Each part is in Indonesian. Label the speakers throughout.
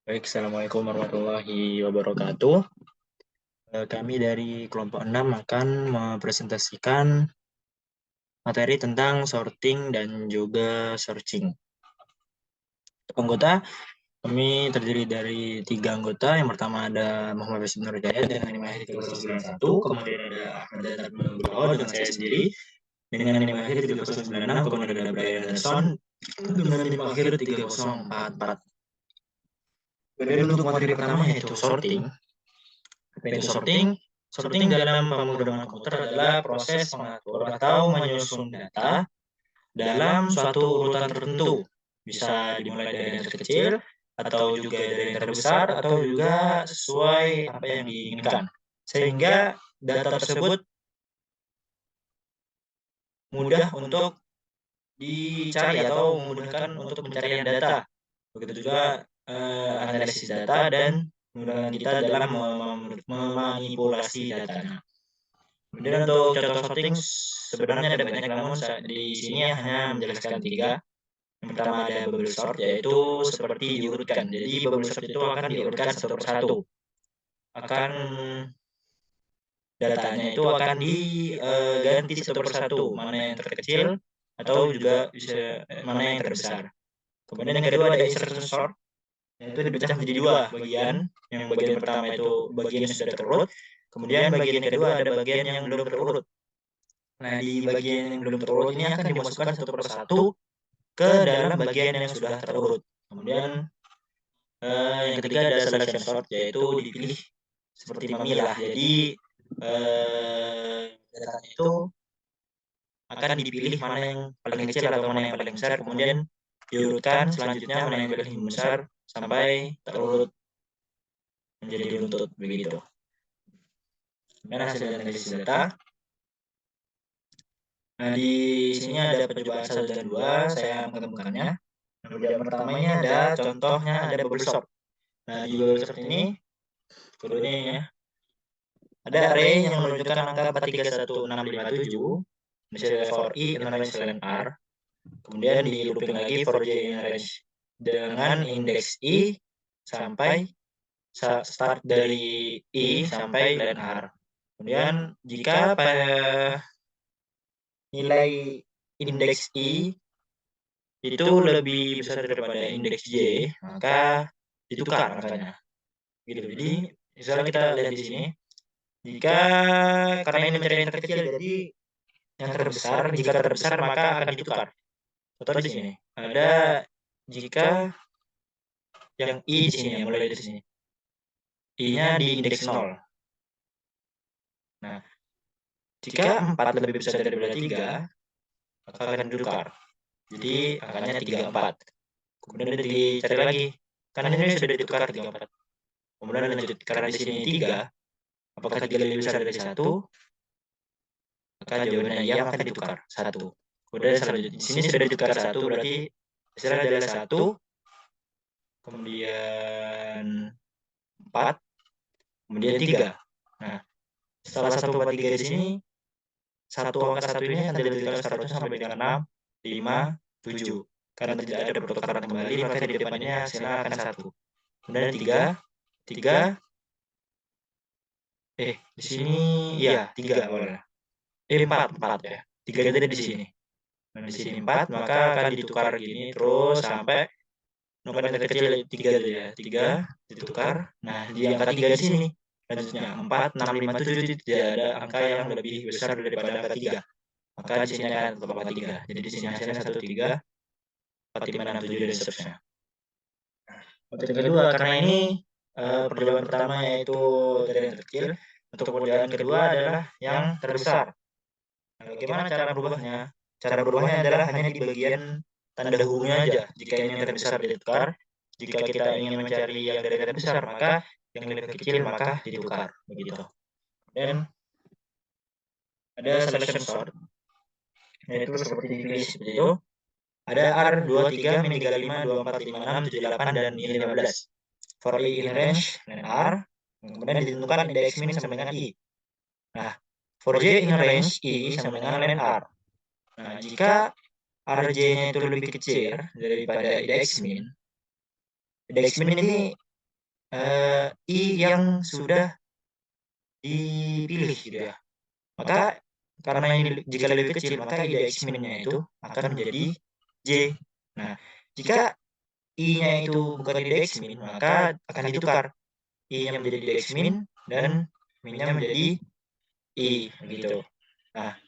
Speaker 1: Baik, Assalamualaikum warahmatullahi wabarakatuh. Kami dari kelompok 6 akan mempresentasikan materi tentang sorting dan juga searching. Untuk anggota, kami terdiri dari 3 anggota. Yang pertama ada Muhammad Basim Nurjaya dengan NIM akhir 3091, kemudian ada Ahmad Datar Nugroho dengan saya sendiri dengan NIM akhir 3096, kemudian ada Brian Anderson dengan NIM akhir 3044. Kemudian untuk materi pertama yaitu sorting. Yaitu sorting. Sorting dalam pemrograman komputer adalah proses mengatur atau menyusun data dalam suatu urutan tertentu. Bisa dimulai dari yang terkecil, atau juga dari yang terbesar, atau juga sesuai apa yang diinginkan. Sehingga data tersebut mudah untuk dicari atau memudahkan untuk pencarian data. Begitu juga analisis data dan memudahkan kita dalam memanipulasi datanya. Kemudian untuk contoh sorting sebenarnya ada banyak, namun di sini hanya menjelaskan 3. Yang pertama ada bubble sort, yaitu seperti diurutkan. Jadi bubble sort itu akan diurutkan satu persatu. Akan datanya itu akan diganti satu persatu, mana yang terkecil atau juga bisa mana yang terbesar. Kemudian yang kedua ada insertion sort, yaitu dipecah menjadi 2 bagian. Yang bagian pertama itu bagian yang sudah terurut, kemudian bagian kedua ada bagian yang belum terurut. Nah, di bagian yang belum terurut ini akan dimasukkan satu persatu ke dalam bagian yang sudah terurut. Kemudian yang ketiga ada selection sort, yaitu dipilih seperti memilah. Jadi datanya itu akan dipilih mana yang paling kecil atau mana yang paling besar, kemudian diurutkan selanjutnya mana yang paling besar sampai terurut menjadi runtut begitu. Kemudian hasil analisis data. Nah, di sini ada percobaan 1 dan 2, saya menggabungkannya. Kemudian pertamanya ada contohnya ada bubble sort. Nah, di bubble sort ini kodenya ya, ada array yang menunjukkan angka 431657, misalnya for i in range ln r. Kemudian di looping lagi for j in range dengan indeks i sampai start dari i sampai ln r. Kemudian jika pada nilai indeks i itu lebih besar daripada indeks j, maka ditukar angkanya. Gitu. Jadi misalnya kita lihat di sini, jika karena ini mencari yang terkecil, jadi yang terbesar, jika terbesar maka akan ditukar. Contoh di sini ada jika yang i di sini, ya, mulai dari sini, i-nya di indeks 0. Nah, jika 4 lebih besar daripada 3, maka akan ditukar. Jadi angkanya 34. Kemudian dicari lagi, karena ini sudah ditukar 34. Kemudian lanjut, karena di sini 3, apakah 3 lebih besar dari 1? Maka jawabannya iya, maka ditukar 1. Kemudian selanjutnya di sini sudah ditukar 1, berarti hasilnya adalah 1, kemudian 4, kemudian 3. Nah, setelah 1, 4, 3 di sini, satu angka 1 ini akan dilanjutkan seterusnya sampai dengan 6, 5, 7. Karena tidak ada pertukaran kembali, maka di depannya hasilnya akan 1. Kemudian 3, 3, di sini, iya, 3 awalnya. 4 ya. 3 itu ada di sini. Nah, di sini 4, maka akan ditukar gini terus sampai nomor yang terkecil 3 itu ya. 3 ditukar. Nah, di angka 3 di sini. Selanjutnya 4, 6, 5, 7 tidak ada angka yang lebih besar daripada angka 3. Maka di sini akan tetap angka 3. Jadi di sini hasilnya 1, 3, 4, 5, 6, 7 dan seterusnya. Untuk yang kedua, karena ini percobaan pertama yaitu dari yang terkecil, untuk percobaan kedua adalah yang terbesar. Nah, bagaimana cara berubahnya? Cara berubahnya adalah hanya di bagian tanda hubungnya aja. Jika ini yang terbesar ditukar, jika kita ingin mencari yang dari terbesar, maka yang lebih kecil maka ditukar, begitu. Dan ada selection sort, yaitu seperti dipilih seperti itu. Ada R 23, min 35, 24, 56, 78 dan min 15. For i in range dan R, kemudian ditentukan indeks min sama dengan i. Nah, for j in range i sama dengan ln r. Nah, jika RJ-nya itu lebih kecil daripada indeks min ini I yang sudah dipilih gitu ya. Maka karena ini jika lebih kecil, maka ide X min-nya itu akan menjadi J. Nah, jika I-nya itu bukan ide X min, maka akan ditukar. I-nya menjadi ide X min dan min-nya menjadi I begitu. Nah,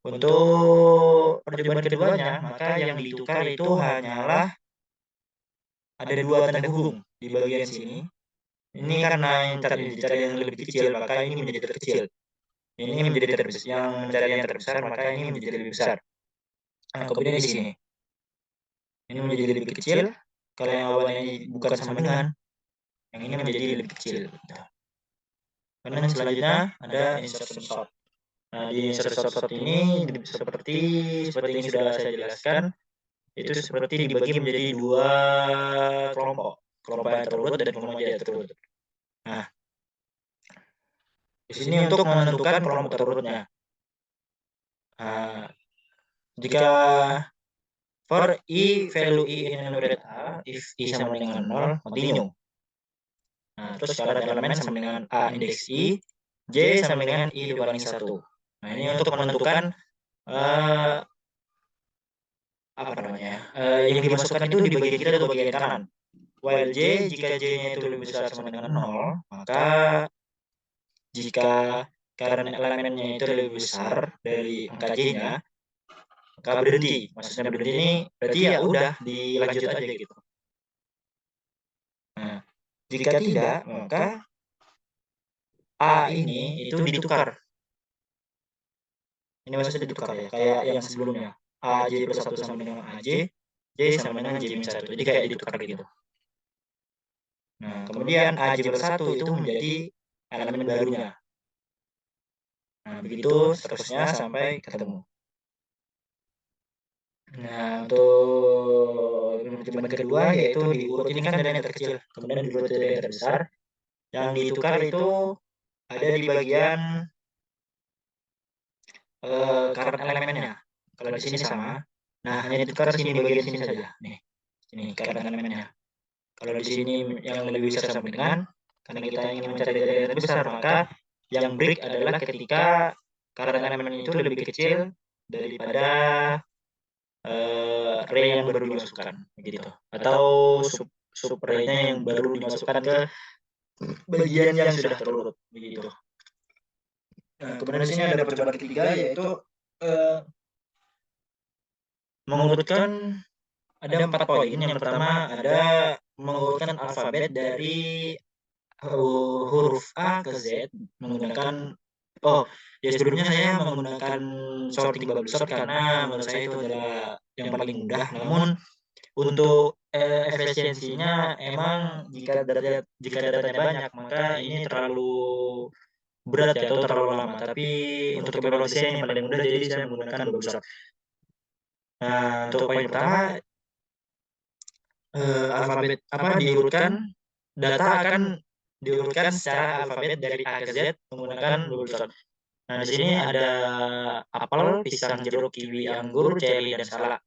Speaker 1: untuk percobaan keduanya, maka yang ditukar itu hanyalah ada dua tanda hubung di bagian sini. Ini karena yang cari yang lebih kecil, maka ini menjadi terkecil. Ini menjadi terbesar. Yang mencari yang terbesar, maka ini menjadi lebih besar. Nah, kemudian di sini. Ini menjadi lebih kecil. Kalau yang awalnya bukan sama dengan, yang ini menjadi lebih kecil. Kemudian selanjutnya ada insertion sort. Nah, di insertion sort ini seperti yang sudah saya jelaskan, itu seperti dibagi menjadi dua kelompok. Kelompok yang terurut dan kelompok yang tidak terurut. Nah, di sini untuk menentukan kelompok terurutnya. Nah, jika for I value I in enumerate A, if I sama dengan 0, continue. Nah, terus syarat elemen sama dengan A indeks I, J sama dengan I dikurangi 1. Nah, ini untuk menentukan apa namanya? Yang dimasukkan itu di bagian kiri atau bagian kanan. While J, jika J-nya itu lebih besar sama dengan 0, maka jika karena elemennya itu lebih besar dari angka J-nya, maka berhenti. Maksudnya berhenti ini berarti ya udah dilanjut aja gitu. Nah, jika tidak, maka A ini itu ditukar. Ini maksudnya ditukar ya, kayak yang sebelumnya. AJ plus 1 sama dengan AJ, J sama dengan J minus 1. Jadi kayak ditukar gitu. Nah, kemudian AJ plus 1 itu menjadi elemen barunya. Nah, begitu seterusnya sampai ketemu. Nah, untuk percobaan kedua yaitu diurut ini kan dari yang terkecil, kemudian diurut dari yang terbesar. Yang ditukar itu ada di bagian current elemennya. Kalau di sini sama. Nah, hanya ditukar sini bagian sini saja. Nih, ini current elemennya. Kalau di sini yang lebih besar sama dengan, karena kita ingin mencari dari yang lebih besar, maka yang break adalah ketika current elemen itu lebih kecil daripada ray yang baru dimasukkan, gitu. Atau sub ray-nya yang baru dimasukkan ke bagian yang sudah terurut, begitu. Nah, kemudian di sini ada percobaan ketiga yaitu mengurutkan ada 4 poin. Yang pertama ada mengurutkan alfabet dari huruf A ke Z menggunakan ya sebelumnya saya menggunakan sorting bubble sort karena menurut saya itu adalah yang paling mudah. Namun untuk efisiensinya emang jika datanya banyak maka ini terlalu berat ya atau terlalu lama. Tapi untuk evaluasinya ini paling mudah jadi saya menggunakan bubble sort. Nah, untuk poin pertama alfabet diurutkan, data akan diurutkan secara alfabet dari A ke Z menggunakan bubble sort. Nah, di sini ada apel, pisang, jeruk, kiwi, anggur, ceri, dan salak.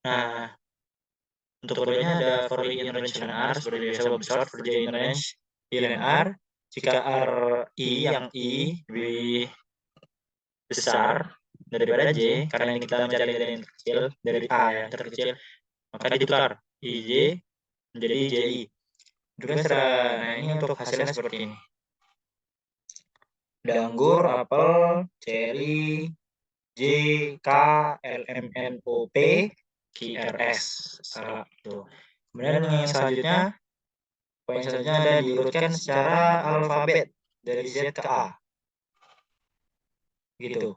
Speaker 1: Nah, untuk kodenya ada for in range LNR seperti biasa bubble sort, for J in range LNR. Jika R I yang I lebih besar daripada J, karena ini kita mencari dari yang terkecil, dari A yang terkecil, maka ditukar IJ menjadi JI. Nah, ini untuk hasilnya seperti ini. Ada anggur, apel, ceri, J, K, L, M, N, O, P, Q, R, S. Tuh. Kemudian yang selanjutnya, poin selanjutnya ada diurutkan secara alfabet dari Z ke A. Gitu.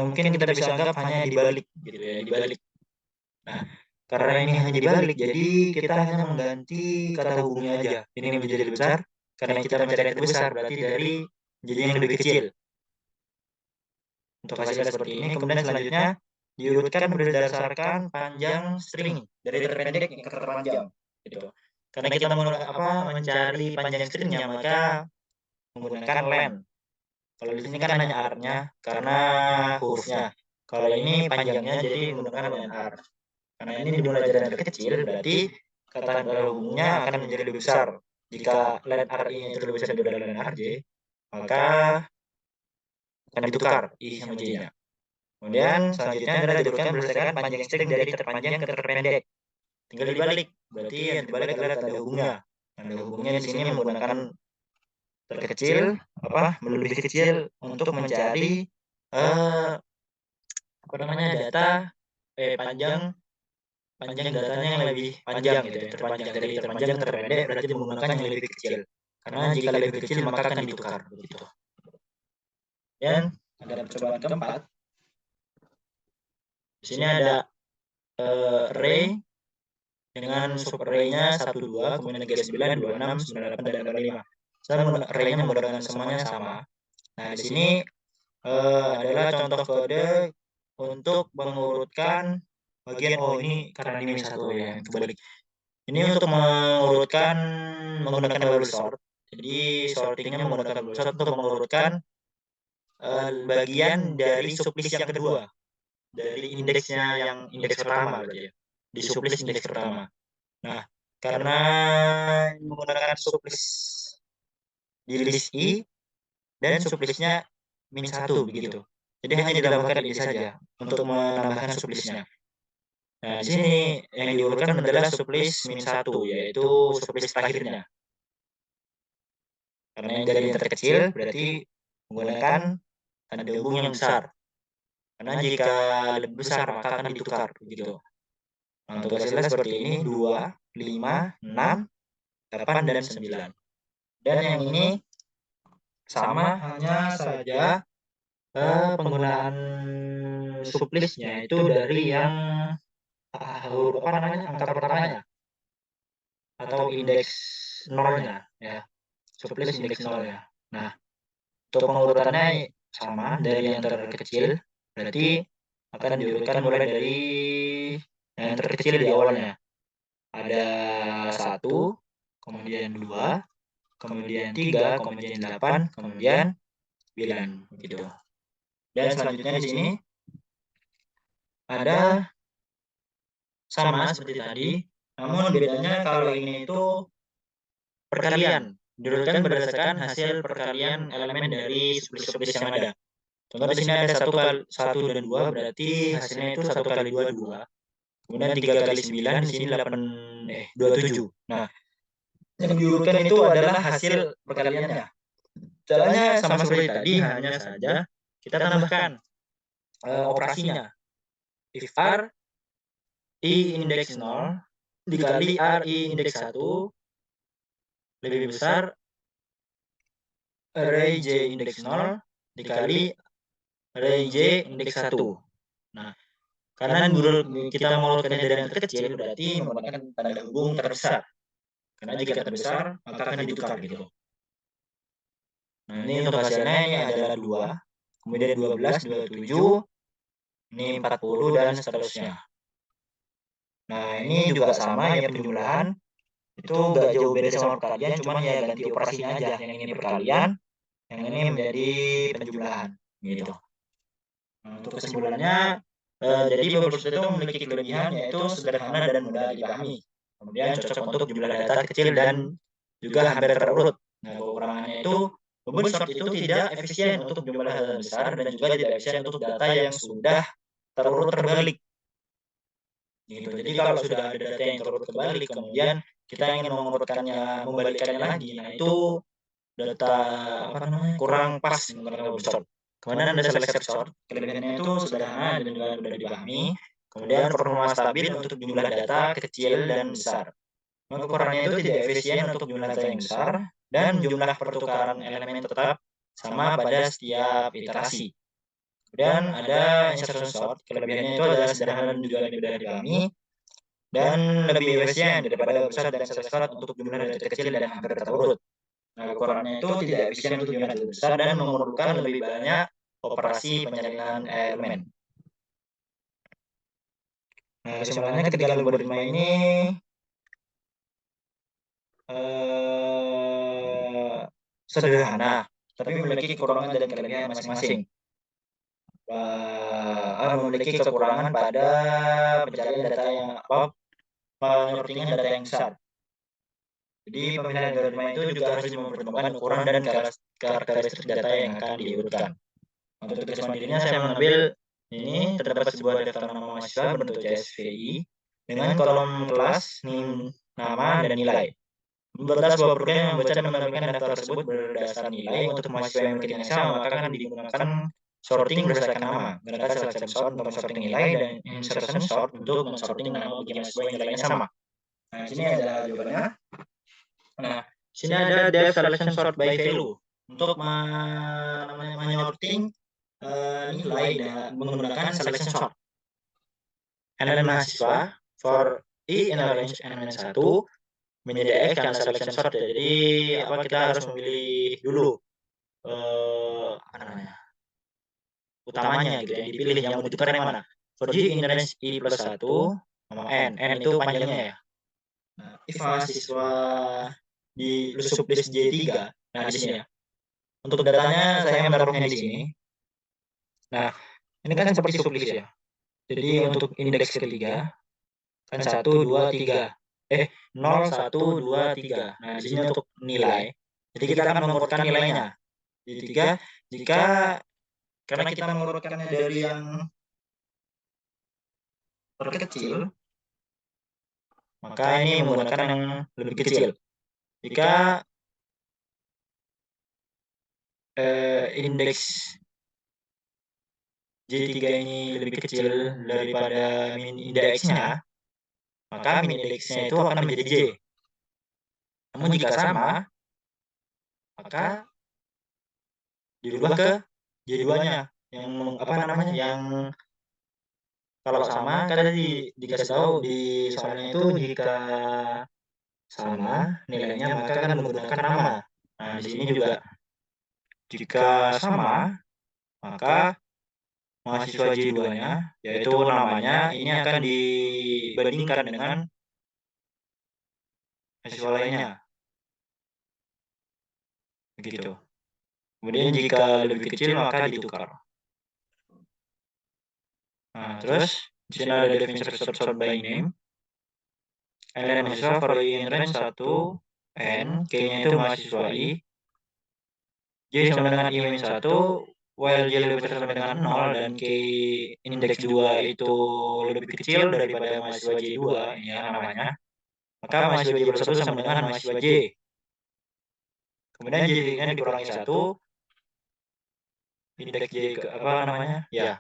Speaker 1: Mungkin kita bisa anggap hanya dibalik, gitu ya, dibalik. Nah, karena ini hanya dibalik, jadi kita hanya mengganti kata hubungnya aja. Ini menjadi lebih besar, karena kita mencari yang lebih besar, berarti dari jadi yang lebih kecil. Untuk hasilnya seperti ini. Kemudian selanjutnya diurutkan berdasarkan panjang string dari terpendek ke terpanjang. Gitu. Karena kita mencari panjang stringnya maka menggunakan len. Kalau di sini kan hanya R-nya karena hurufnya. Kalau ini panjangnya jadi menggunakan len R. Karena ini dimulai dari yang terkecil berarti kata terhubungnya akan menjadi lebih besar. Jika len RI-nya itu lebih besar daripada len RJ, maka akan ditukar I sama J-nya. Kemudian selanjutnya adalah jadikan berdasarkan panjang string dari terpanjang ke terpendek. Tinggal dibalik. Berarti yang dibalik adalah tanda hubungnya. Tanda hubungnya di sini menggunakan terkecil, lebih kecil untuk mencari data panjang panjang datanya yang lebih panjang gitu ya, terpanjang dari terpanjang ke terpendek berarti menggunakan yang lebih kecil. Karena jika lebih kecil maka akan ditukar begitu. Dan ada percobaan keempat. Di sini ada array dengan subarray-nya 1 2, kemudian 3 9 2 6 9 8 dan 5. Saya array-nya menggunakan semuanya sama. Nah, di sini adalah contoh kode untuk mengurutkan bagian ini karena ini satu ya, kebalik. Ini untuk mengurutkan menggunakan bubble sort. Jadi sortingnya menggunakan bubble sort untuk mengurutkan bagian dari sublist yang kedua. Dari indeksnya yang indeks pertama berarti ya. Di sublist indeks pertama. Nah, karena menggunakan sublist di list I dan sublistnya -1 begitu. Jadi hanya ditambahkan ini saja untuk menambahkan sublistnya. Nah, di sini yang diurutkan adalah sublist -1 yaitu sublist terakhirnya. Karena yang dari yang terkecil berarti menggunakan tanda hubung yang besar. Karena jika lebih besar maka akan ditukar begitu. Nah, untuk hasilnya seperti ini 2, 5, 6, 8 dan 9. Dan yang ini sama hanya saja penggunaan sublistnya itu dari yang angka pertamanya atau indeks nolnya ya, sublist indeks nolnya. Nah, untuk pengurutannya sama dari yang terkecil berarti akan diurutkan mulai dari yang terkecil di awalnya. Ada 1, kemudian 2, kemudian 3, kemudian 8, kemudian 9 gitu. Dan selanjutnya di sini ada sama seperti tadi, namun bedanya kalau ini itu perkalian, diurutkan berdasarkan hasil perkalian elemen dari sublist yang ada. Contoh di sini ada 1 dan 2 berarti hasilnya itu 1 kali 2 2. Kemudian 3 kali 9 di sini 27. Nah, yang diurutkan itu adalah hasil perkaliannya. Caranya sama seperti tadi, hanya saja kita tambahkan operasinya. If R I indeks 0 dikali R I indeks 1 lebih besar array J indeks 0 dikali array J indeks 1. Nah, karena kita mengurutkannya dari yang terkecil berarti menggunakan tanda hubung terbesar. Karena jika terbesar maka akan ditukar gitu. Nah, ini untuk hasilnya ini adalah 2, kemudian 12, 27, ini 40 dan seterusnya. Nah, ini juga sama ya penjumlahan. Itu nggak jauh beda sama perkalian, cuman ya ganti operasinya aja. Yang ini perkalian, yang ini menjadi penjumlahan gitu. Nah, untuk kesimpulannya, jadi bubble sort itu memiliki kelebihan yaitu sederhana dan mudah dipahami. Kemudian cocok untuk jumlah data kecil dan juga hampir terurut. Nah, kekurangannya itu bubble sort itu tidak efisien untuk jumlah data besar dan juga tidak efisien untuk data yang sudah terurut terbalik. Gitu. Jadi kalau sudah ada data yang terurut terbalik, kemudian kita ingin membalikkannya lagi, nah itu data kurang pas menggunakan bubble sort. Kemudian ada selector sort, kelebihannya itu sederhana dan juga mudah dipahami. Kemudian performa stabil untuk jumlah data kecil dan besar. Kekurangannya itu tidak efisien untuk jumlah data yang besar dan jumlah pertukaran elemen tetap sama pada setiap iterasi. Kemudian ada insertion sort, kelebihannya itu adalah sederhana dan juga mudah dipahami dan lebih efisien daripada besar dan insertion sort untuk jumlah data kecil dan hampir terurut. Nah, kekurangannya itu tidak efisien untuk jumlah data besar dan memerlukan lebih banyak operasi penyalinan elemen. Nah, kesimpulannya ketiga algoritma ini sederhana, tapi memiliki kekurangan dan kelebihan masing-masing. Memiliki kekurangan pada pencarian data yang penyortingan data yang besar. Jadi pemilihan algoritma itu juga harus mempertimbangkan ukuran dan karakteristik data yang akan diurutkan. Untuk tugas mandirinya saya mengambil ini terdapat sebuah daftar nama mahasiswa berbentuk CSVI dengan kolom kelas, nama, dan nilai. Membuatlah sebuah program yang membaca dan menampilkan daftar tersebut berdasar nilai. Untuk mahasiswa yang memiliki nilai sama, maka akan digunakan sorting berdasarkan nama. Gunakan selection sort untuk mensorting nilai dan insertion sort untuk mensorting nama bagi mahasiswa yang nilainya sama. Nah, di sini adalah jawabannya. Nah, sini ada depth selection sort by value untuk menyorting nilai menggunakan selection sort. Elemen mahasiswa for I in range N-1 menjadi X karena selection sort ya. Jadi kita harus memilih dulu utamanya gitu yang dipilih, yang mau ditukar yang mana. For J in range I plus 1 sama N itu panjangnya ya. Nah, if mahasiswa di sublist J3, nah di sini ya. Untuk datanya saya menaruhnya di sini. Nah, ini kan seperti sublist ya. Jadi untuk indeks ketiga kan 1 2 3. 0 1 2 3. Nah, di sini untuk nilai. Jadi kita akan mengurutkan nilainya. Di 3 karena kita mengurutkannya dari yang terkecil, maka ini menggunakan yang lebih kecil. Jika indeks J3 ini lebih kecil daripada min indeksnya, maka min indeksnya itu akan menjadi J. Namun jika sama, maka dirubah ke J2-nya. Yang yang kalau sama kan tadi dikasih tahu di soalnya itu jika sama nilainya maka akan menggunakan nama. Nah, di sini juga jika sama maka mahasiswa J2-nya yaitu namanya ini akan dibandingkan dengan mahasiswa lainnya. Begitu. Kemudian jika lebih kecil maka ditukar. Nah, terus di sini ada definition sort by name. Elemen mahasiswa for in range 1 N, K-nya itu mahasiswa I, J sama dengan I min 1, while J lebih besar sama dengan 0 dan K indeks 2 itu lebih kecil daripada mahasiswa J2 ini ya namanya, maka mahasiswa J plus 1 sama dengan mahasiswa J. Kemudian J-nya dikurangi 1, indeks J ya.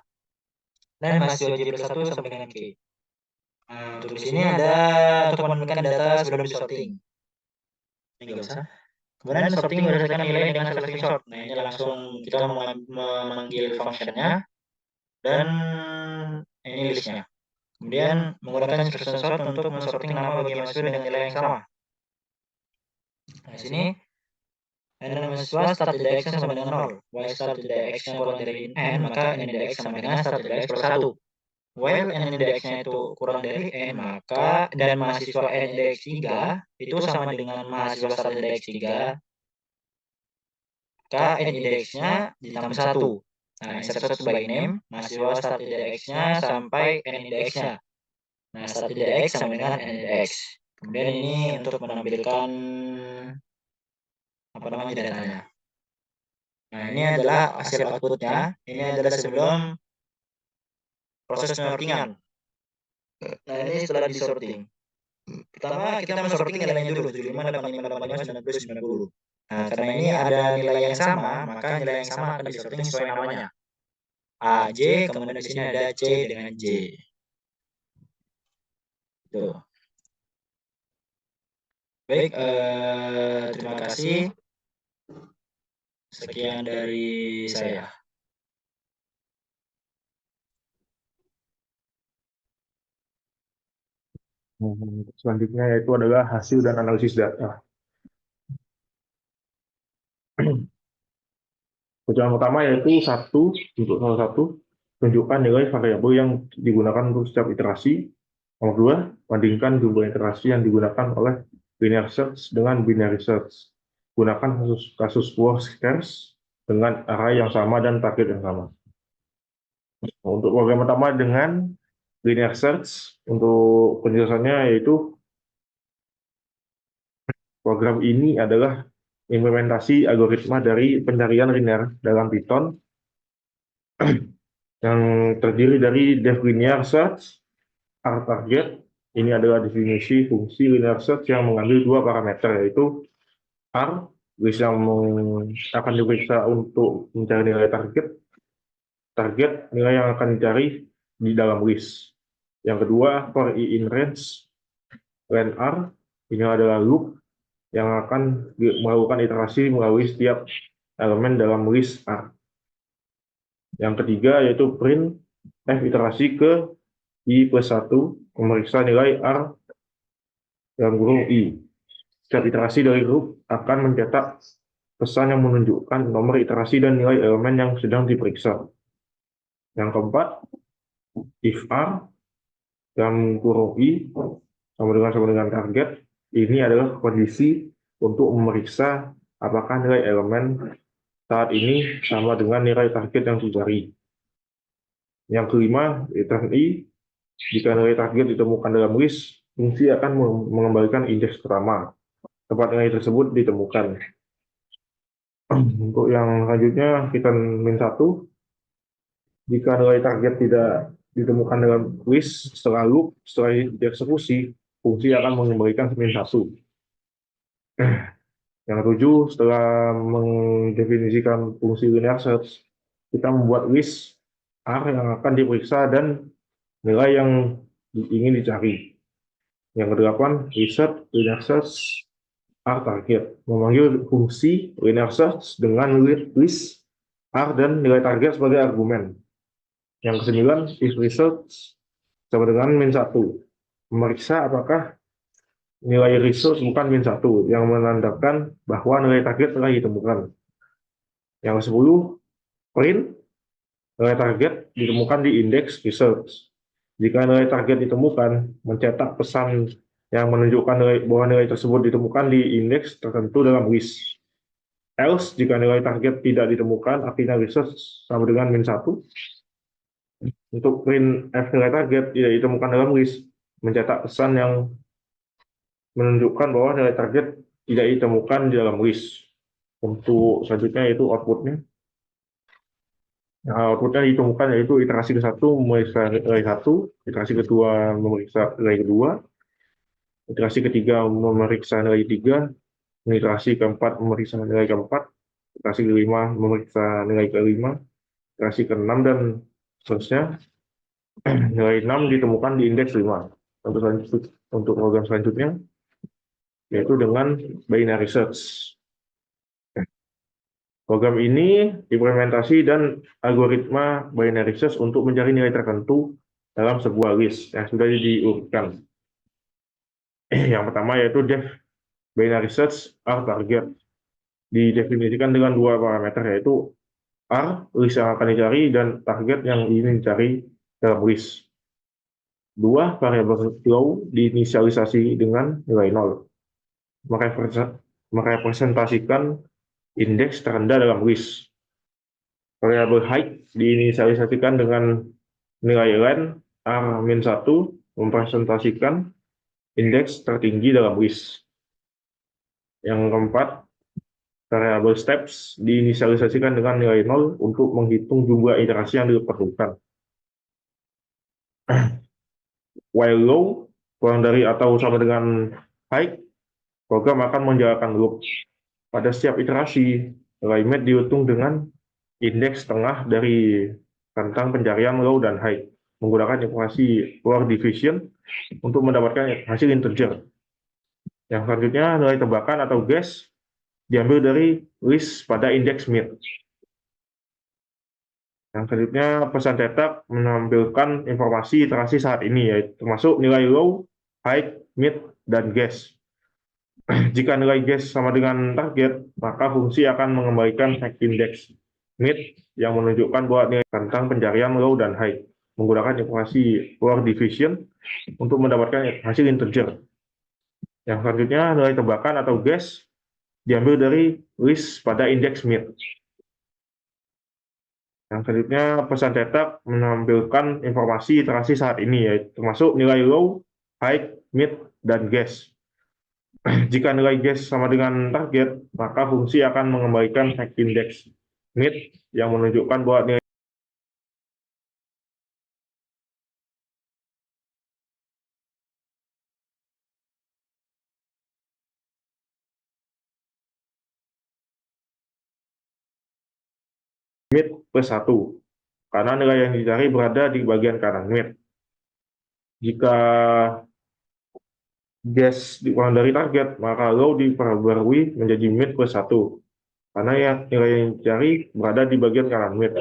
Speaker 1: Dan mahasiswa J plus 1 sama dengan K. Nah, untuk di sini ada untuk menemukan data sebelum disorting. Ini enggak usah. Kemudian sorting berdasarkan nilai dengan selection sort. Nah, ini langsung kita memanggil functionnya dan ini listnya. Kemudian menggunakan selection sort untuk mensorting nama bagi mahasiswa dengan nilai yang sama. Nah, di sini n mahasiswa start tidak x sama dengan 0. Y start tidak x-nya kurang dari n, maka n tidak x sama dengan start tidak x plus 1. While n indeksnya itu kurang dari n, maka dan mahasiswa n indeks 3 itu sama dengan mahasiswa start indeks 3, maka n indeksnya ditambah 1. Nah, insert sort by name, mahasiswa start indeksnya sampai n indeksnya. Nah, start indeks sama dengan n indeks. Kemudian ini untuk menampilkan datanya. Nah, ini adalah hasil outputnya. Ini adalah sebelum proses penyortingan. Nah, ini setelah disorting. Pertama kita mensorting nilainya dulu 75, 85, 85, 90, 90. Nah, karena ini ada nilai yang sama, maka nilai yang sama akan disorting sesuai namanya. A, J, kemudian di sini ada C dengan J. Tuh. Baik, terima kasih. Sekian dari saya.
Speaker 2: Selanjutnya yaitu adalah hasil dan analisis data. Tujuan utama yaitu untuk salah satu, tunjukkan nilai variabel yang digunakan untuk setiap iterasi. Nomor 2, bandingkan jumlah iterasi yang digunakan oleh linear search dengan binary search. Gunakan kasus worst case dengan array yang sama dan target yang sama. Untuk program pertama dengan linear search, untuk penjelasannya yaitu Program ini adalah implementasi algoritma dari pencarian linear dalam Python yang terdiri dari def linear search, R-target. Ini adalah definisi fungsi linear search yang mengambil dua parameter, yaitu R, list yang akan diperiksa untuk mencari nilai target nilai yang akan dicari di dalam list. Yang kedua, for i in range, len R, ini adalah loop yang akan melakukan iterasi melalui setiap elemen dalam list R. Yang ketiga yaitu print F iterasi ke I plus 1, memeriksa nilai R dalam kurung I. Setiap iterasi dari loop akan mencetak pesan yang menunjukkan nomor iterasi dan nilai elemen yang sedang diperiksa. Yang keempat, if R dalam kurung I sama dengan target, ini adalah kondisi untuk memeriksa apakah nilai elemen saat ini sama dengan nilai target yang dicari. Yang kelima, return I, jika nilai target ditemukan dalam list, fungsi akan mengembalikan indeks pertama tempat nilai tersebut ditemukan. Untuk yang selanjutnya, kita min-1, jika nilai target tidak ditemukan dalam list setelah loop, setelah dieksekusi, fungsi akan mengembalikan min-1. Yang ketujuh, setelah mendefinisikan fungsi linear search, kita membuat list R yang akan diperiksa dan nilai yang ingin dicari. Yang kedelapan, reset linear search R target, memanggil fungsi linear search dengan list R dan nilai target sebagai argumen. Yang kesembilan, if result sama dengan min-1, memeriksa apakah nilai result bukan min-1, yang menandakan bahwa nilai target telah ditemukan. Yang ke-10, print nilai target ditemukan di indeks results. Jika nilai target ditemukan, mencetak pesan yang menunjukkan bahwa nilai tersebut ditemukan di indeks tertentu dalam list. Else, jika nilai target tidak ditemukan, artinya result sama dengan min-1. Untuk print F nilai target tidak ditemukan dalam list, mencetak pesan yang menunjukkan bahwa nilai target tidak ditemukan di dalam list. Untuk selanjutnya itu outputnya. Outputnya ditemukan yaitu iterasi ke-1 memeriksa nilai 1, iterasi kedua memeriksa nilai kedua, iterasi ketiga memeriksa nilai 3, iterasi keempat memeriksa nilai keempat, iterasi kelima memeriksa nilai kelima, iterasi ke-6 dan seterusnya. Nilai 6 ditemukan di indeks 5. Untuk program selanjutnya yaitu dengan binary search. Program ini implementasi dan algoritma binary search untuk mencari nilai tertentu dalam sebuah list yang sudah diurutkan. Yang pertama yaitu def binary search R target. Didefinisikan dengan dua parameter, yaitu R, list yang akan dicari, dan target yang ingin dicari dalam list. Dua variabel flow diinisialisasi dengan nilai 0. Merepresentasikan indeks terendah dalam list. Variabel height diinisialisasikan dengan nilai len R-1, mempresentasikan indeks tertinggi dalam list. Yang keempat, variabel steps diinisialisasikan dengan nilai 0 untuk menghitung jumlah iterasi yang diperlukan. While low kurang dari atau sama dengan high, program akan menjalankan loop. Pada setiap iterasi, nilai mat dihitung dengan indeks tengah dari rentang pencarian low dan high, menggunakan equasi Power division untuk mendapatkan hasil integer. Yang selanjutnya, nilai tebakan atau guess diambil dari list pada indeks mid. Yang selanjutnya, pesan cetak menampilkan informasi iterasi saat ini, yaitu termasuk nilai low, high, mid, dan guess. Jika nilai guess sama dengan target, maka fungsi akan mengembalikan hack index mid yang menunjukkan bahwa nilai tentang pencarian low dan high, menggunakan equasi Power division untuk mendapatkan hasil integer. Yang selanjutnya, nilai tebakan atau guess diambil dari list pada indeks mid. Yang selanjutnya, pesan cetak menampilkan informasi iterasi saat ini, yaitu termasuk nilai low, high, mid, dan guess. Jika nilai guess sama dengan target, maka fungsi akan mengembalikan hack index mid yang menunjukkan bahwa nilai mid plus 1, karena nilai yang dicari berada di bagian kanan mid. Jika guess dikurang dari target, maka low diperbarui menjadi mid plus 1, karena ya nilai yang dicari berada di bagian kanan mid.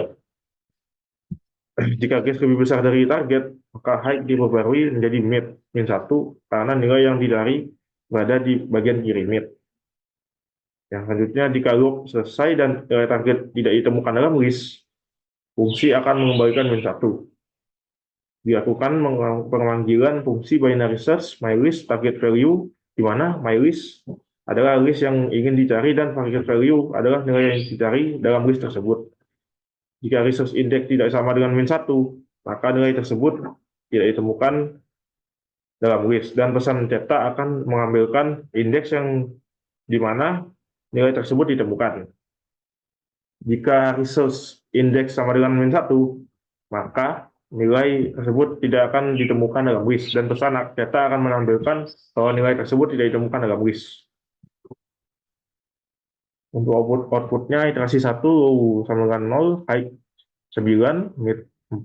Speaker 2: Jika guess lebih besar dari target, maka high diperbarui menjadi mid min 1, karena nilai yang dicari berada di bagian kiri mid. Yang selanjutnya, jika loop selesai dan nilai target tidak ditemukan dalam list, fungsi akan mengembalikan min 1. Dilakukan pemanggilan fungsi binary search mylist target value, di mana mylist adalah list yang ingin dicari dan target value adalah nilai yang dicari dalam list tersebut. Jika resource index tidak sama dengan min 1, maka nilai tersebut tidak ditemukan dalam list, dan pesan cetak akan mengambilkan indeks yang di mana nilai tersebut ditemukan. Jika resource index sama dengan min 1, maka nilai tersebut tidak akan ditemukan dalam list, dan pesan cetak akan menampilkan bahwa nilai tersebut tidak ditemukan dalam list. Untuk outputnya, iterasi 1 sama dengan 0, high 9, mid 4,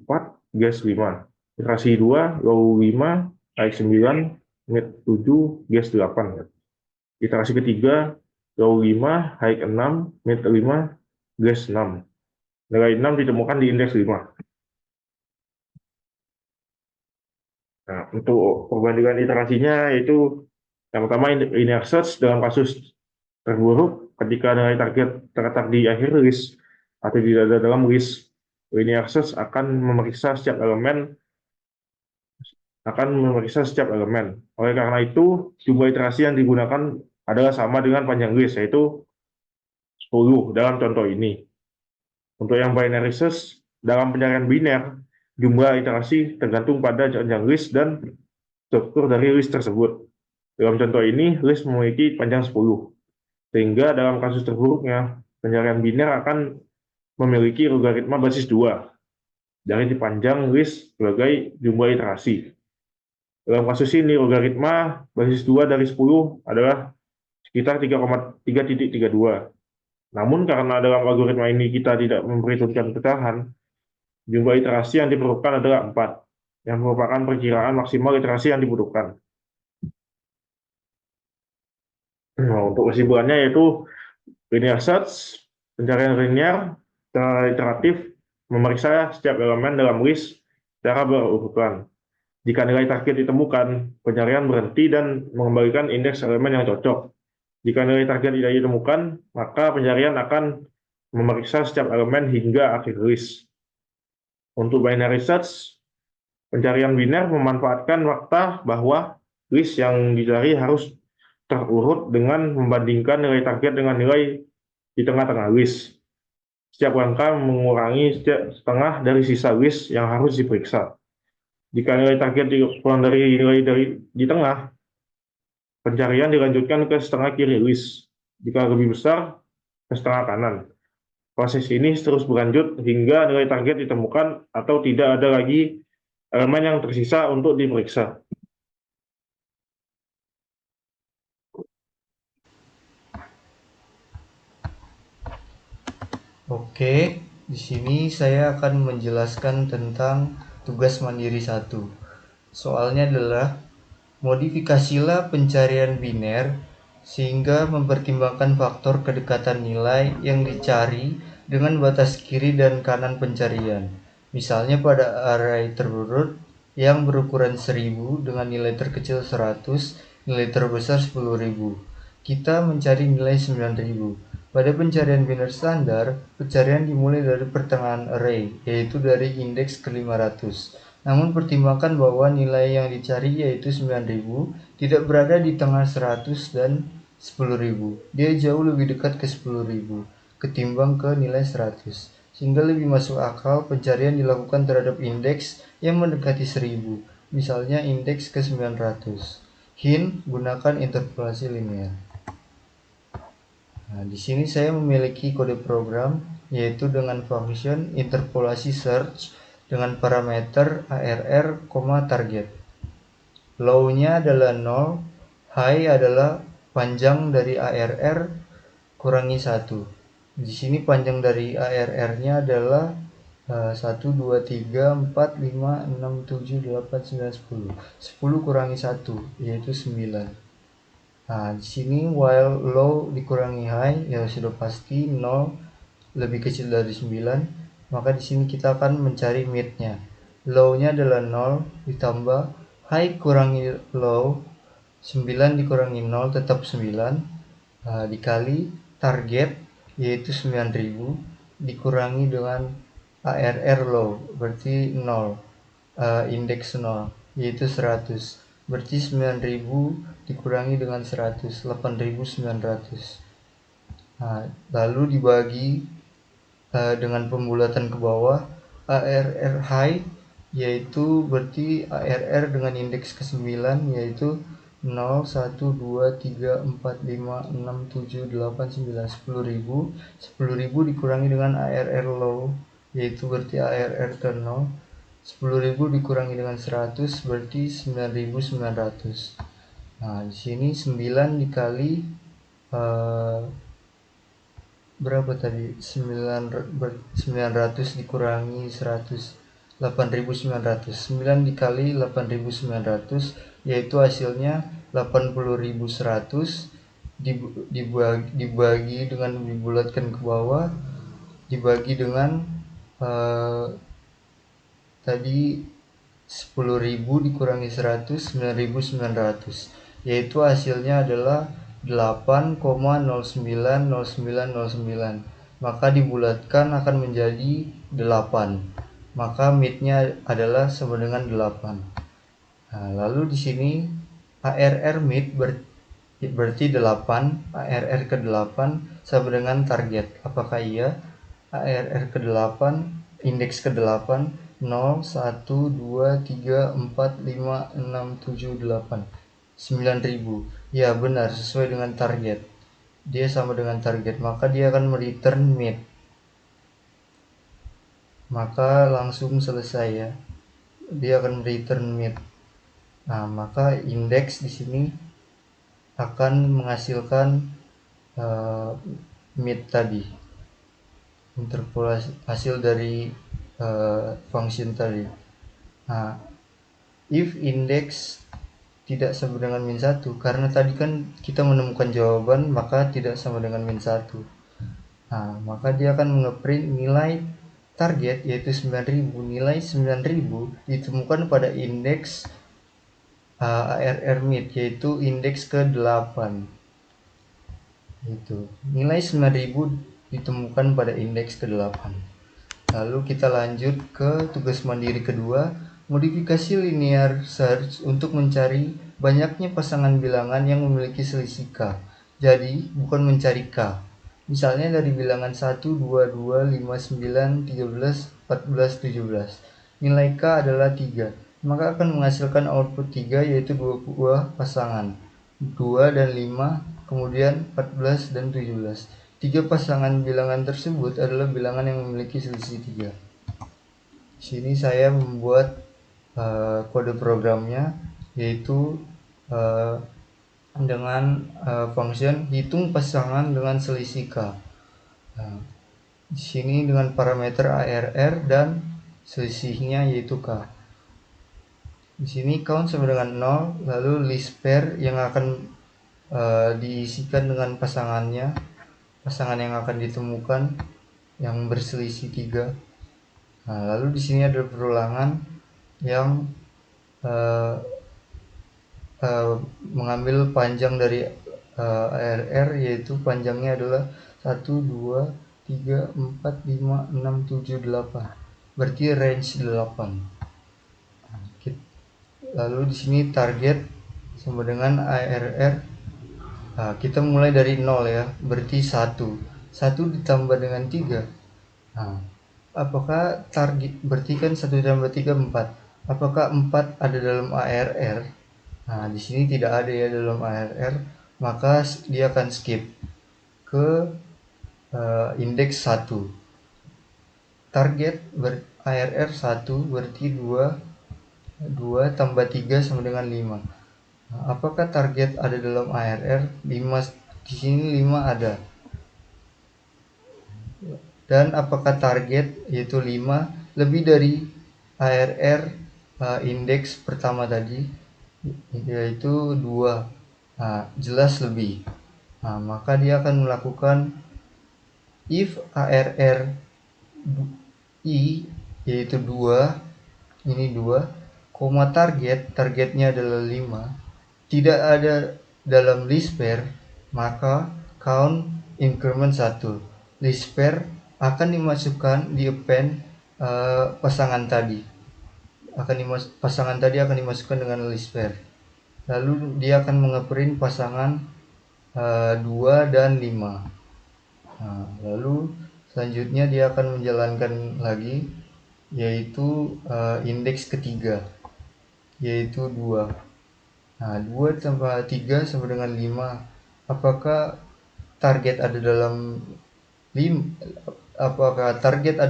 Speaker 2: guess 5. Iterasi 2, low 5, high 9, mid 7, guess 8. Iterasi ketiga, low 5, high 6, mid 5, guess 6. Nilai 6 ditemukan di indeks 5. Nah, untuk perbandingan iterasinya yaitu yang pertama linear search dalam kasus terburuk ketika nilai target terletak di akhir list atau tidak ada dalam list, linear search akan memeriksa setiap elemen. Oleh karena itu, jumlah iterasi yang digunakan adalah sama dengan panjang list, yaitu 10 dalam contoh ini. Untuk yang binary search, dalam pencarian biner, jumlah iterasi tergantung pada panjang list dan struktur dari list tersebut. Dalam contoh ini, list memiliki panjang 10, sehingga dalam kasus terburuknya, pencarian biner akan memiliki logaritma basis 2 dari panjang list sebagai jumlah iterasi. Dalam kasus ini, logaritma basis 2 dari 10 adalah sekitar 3,332. Namun karena dalam algoritma ini kita tidak memperhitungkan pecahan, jumlah iterasi yang diperlukan adalah 4, yang merupakan perkiraan maksimal iterasi yang dibutuhkan. Nah, untuk kesimpulannya yaitu linear search, pencarian linear secara iteratif, memeriksa setiap elemen dalam list secara berurutan. Jika nilai target ditemukan, pencarian berhenti dan mengembalikan indeks elemen yang cocok. Jika nilai target tidak ditemukan, maka pencarian akan memeriksa setiap elemen hingga akhir list. Untuk binary search, pencarian biner memanfaatkan fakta bahwa list yang dicari harus terurut dengan membandingkan nilai target dengan nilai di tengah-tengah list. Setiap langkah mengurangi setengah dari sisa list yang harus diperiksa. Jika nilai target kurang dari nilai di tengah, pencarian dilanjutkan ke setengah kiri list. Jika lebih besar, ke setengah kanan. Proses ini terus berlanjut hingga nilai target ditemukan atau tidak ada lagi elemen yang tersisa untuk diperiksa.
Speaker 3: Oke, di sini saya akan menjelaskan tentang tugas mandiri 1. Soalnya adalah modifikasilah pencarian biner sehingga mempertimbangkan faktor kedekatan nilai yang dicari dengan batas kiri dan kanan pencarian. Misalnya pada array terurut yang berukuran 1000 dengan nilai terkecil 100, nilai terbesar 10.000. Kita mencari nilai 9.000. Pada pencarian biner standar, pencarian dimulai dari pertengahan array, yaitu dari indeks ke 500. Namun pertimbangkan bahwa nilai yang dicari yaitu 9.000 tidak berada di tengah 100 dan 10.000. Dia jauh lebih dekat ke 10.000 ketimbang ke nilai 100. Sehingga lebih masuk akal pencarian dilakukan terhadap indeks yang mendekati 1000, misalnya indeks ke 900. Hint, gunakan interpolasi linear. Nah, di sini saya memiliki kode program yaitu dengan function interpolasi search dengan parameter ARR, target. Low-nya adalah 0, high adalah panjang dari ARR kurangi 1. Di sini panjang dari ARR-nya adalah 1, 2, 3, 4, 5, 6, 7, 8, 9, 10. 10 kurangi 1 yaitu 9. Nah, di sini while low dikurangi high ya sudah pasti 0 lebih kecil dari 9, maka di sini kita akan mencari mid-nya. Low-nya adalah 0 ditambah high kurangi low, 9 dikurangi 0 tetap 9, dikali target yaitu 9000 dikurangi dengan ARR low berarti 0, indeks 0 yaitu 100, berarti 9000 dikurangi dengan 100, 8900. Lalu dibagi dengan pembulatan ke bawah, ARR high yaitu berarti ARR dengan indeks ke-9 yaitu 0, 1, 2, 3, 4, 5, 6, 7, 8, 9, 10.000. 10.000 dikurangi dengan ARR low yaitu berarti ARR ke 0. 10.000 dikurangi dengan 100 berarti 9.900. Nah, di sini 9 dikali berapa tadi? 900 dikurangi 100, 8.900. 9 dikali 8.900 yaitu hasilnya 80.100 dibagi dengan dibulatkan ke bawah dibagi dengan tadi 10.000 dikurangi 100, 9.900 yaitu hasilnya adalah 8,090909, maka dibulatkan akan menjadi 8, maka mid-nya adalah sama dengan 8. Nah, lalu di sini ARR mid berarti 8, ARR ke 8 sama dengan target. Apakah iya? ARR ke 8, indeks ke 8, 0, 1, 2, 3, 4, 5, 6, 7, 8, 9.000. Ya benar, sesuai dengan target. Dia sama dengan target, maka dia akan mereturn mid. Maka langsung selesai ya. Dia akan return mid. Nah, maka indeks di sini akan menghasilkan mid tadi. Interpolasi hasil dari function tadi. Nah, if index tidak sama dengan min 1, karena tadi kan kita menemukan jawaban maka tidak sama dengan min 1. Nah, maka dia akan ngeprint nilai target yaitu 9.000. Nilai 9.000 ditemukan pada indeks ARR mid yaitu indeks ke-8. Itu. Nilai 9.000 ditemukan pada indeks ke-8. Lalu kita lanjut ke tugas mandiri kedua, modifikasi linear search untuk mencari banyaknya pasangan bilangan yang memiliki selisih K. Jadi, bukan mencari K. Misalnya dari bilangan 1, 2, 2, 5, 9, 13, 14, 17. Nilai K adalah 3. Maka akan menghasilkan output 3 yaitu 2 buah pasangan. 2 dan 5, kemudian 14 dan 17. 3 pasangan bilangan tersebut adalah bilangan yang memiliki selisih 3. Di sini saya membuat kode programnya yaitu dengan function hitung pasangan dengan selisih K. Di sini dengan parameter ARR dan selisihnya yaitu K. Di sini count sama dengan 0, lalu list pair yang akan diisikan dengan pasangannya, pasangan yang akan ditemukan yang berselisih 3. Nah, lalu di sini ada perulangan yang mengambil panjang dari ARR yaitu panjangnya adalah 1, 2, 3, 4, 5, 6, 7, 8. Berarti range 8. Lalu di sini target sama dengan ARR. Nah, kita mulai dari 0 ya, berarti 1. 1 ditambah dengan 3. Nah, apakah target berarti kan 1 ditambah 3 4. Apakah 4 ada dalam ARR? Nah, di sini tidak ada ya dalam ARR, maka dia akan skip ke indeks 1. Target ARR 1 berarti 2 tambah 3 sama dengan 5. Nah, apakah target ada dalam ARR? 5, di sini 5 ada. Dan apakah target yaitu 5 lebih dari ARR indeks pertama tadi yaitu 2. Nah, jelas lebih. Nah, maka dia akan melakukan if ARR I yaitu 2, ini 2, koma targetnya adalah 5, tidak ada dalam list pair, maka count increment 1. List pair akan dimasukkan di append pasangan tadi. Pasangan tadi akan dimasukkan dengan list pair. Lalu dia akan mengeprint pasangan 2 dan 5. Nah, lalu selanjutnya dia akan menjalankan lagi yaitu indeks ketiga yaitu 2. Nah, 2 tambah 3 sama dengan 5. Apakah target ada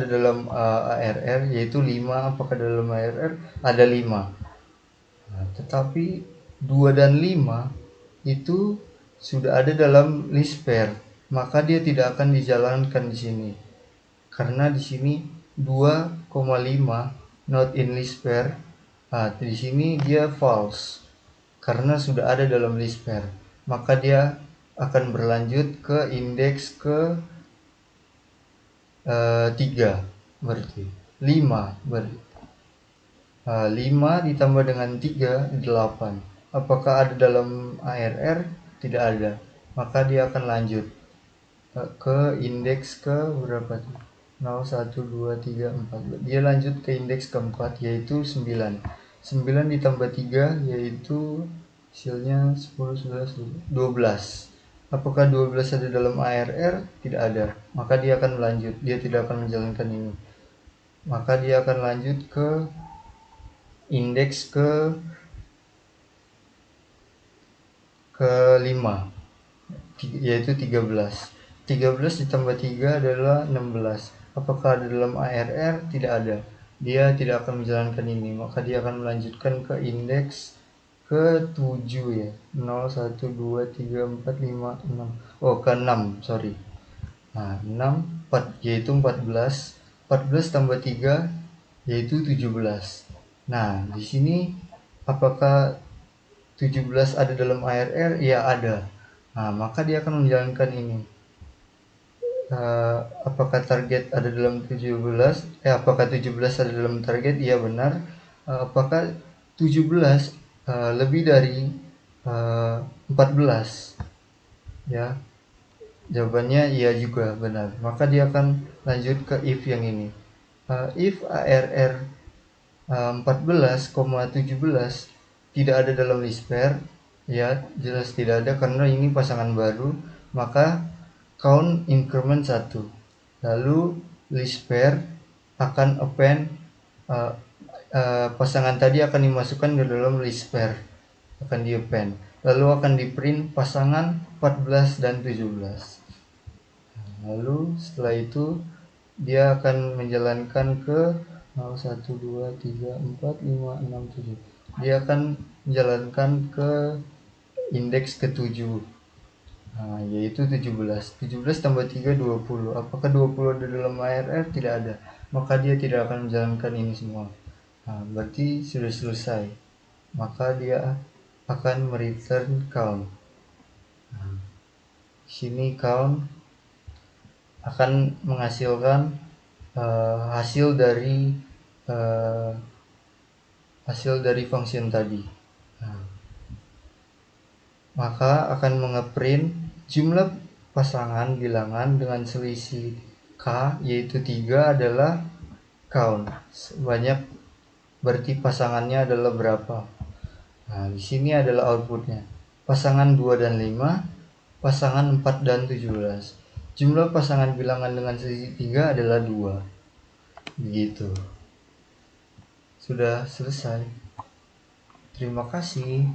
Speaker 3: dalam ARR yaitu 5? Apakah dalam ARR ada 5? Nah, tetapi 2 dan 5 itu sudah ada dalam list pair, maka dia tidak akan dijalankan di sini. Karena di sini 2,5 not in list pair. Nah, di sini dia false karena sudah ada dalam list pair. Maka dia akan berlanjut ke indeks ke 3 berarti 5 berarti 5 ditambah dengan 3 8. Apakah ada dalam ARR? Tidak ada. Maka dia akan lanjut ke indeks ke berapa tuh? 0, 1, 2, 3, 4. Dia lanjut ke indeks keempat yaitu 9. 9 ditambah 3 yaitu hasilnya 10, 11, 12. Apakah 12 ada dalam ARR? Tidak ada. Maka dia akan melanjut. Dia tidak akan menjalankan ini. Maka dia akan lanjut ke indeks ke 5 yaitu 13. 13 ditambah 3 adalah 16. Apakah ada dalam ARR? Tidak ada. Dia tidak akan menjalankan ini, maka dia akan melanjutkan ke indeks ke 7 ya. 0, 1, 2, 3, 4, 5, 6. Oh, ke 6, sorry. Nah, 6, 4, yaitu 14. 14 tambah 3 yaitu 17. Nah, di sini apakah 17 ada dalam ARR? Ya, ada. Nah, maka dia akan menjalankan ini. Apakah target ada dalam 17? Apakah 17 ada dalam target? Iya, benar. Apakah 17 lebih dari 14? Ya, jawabannya iya juga, benar. Maka dia akan lanjut ke if yang ini. If ARR 14,17 tidak ada dalam list pair, ya jelas tidak ada karena ini pasangan baru, maka count increment 1. Lalu list pair akan append pasangan tadi akan dimasukkan ke dalam list pair, akan di append. Lalu akan di print pasangan 14 dan 17. Lalu setelah itu dia akan menjalankan ke 0, 1, 2, 3, 4, 5, 6, 7. Dia akan menjalankan ke indeks ke-7. Nah, yaitu 17. 17 tambah 3, 20. Apakah 20 ada dalam ARR? Tidak ada. Maka dia tidak akan menjalankan ini semua. Nah, berarti sudah selesai. Maka dia akan mereturn count. Nah, sini count akan menghasilkan hasil dari function tadi. Nah, maka akan mengeprint jumlah pasangan bilangan dengan selisih K yaitu 3 adalah count. Banyak berarti pasangannya adalah berapa. Nah, di sini adalah outputnya. Pasangan 2 dan 5, pasangan 4 dan 17. Jumlah pasangan bilangan dengan selisih 3 adalah 2. Begitu. Sudah selesai. Terima kasih.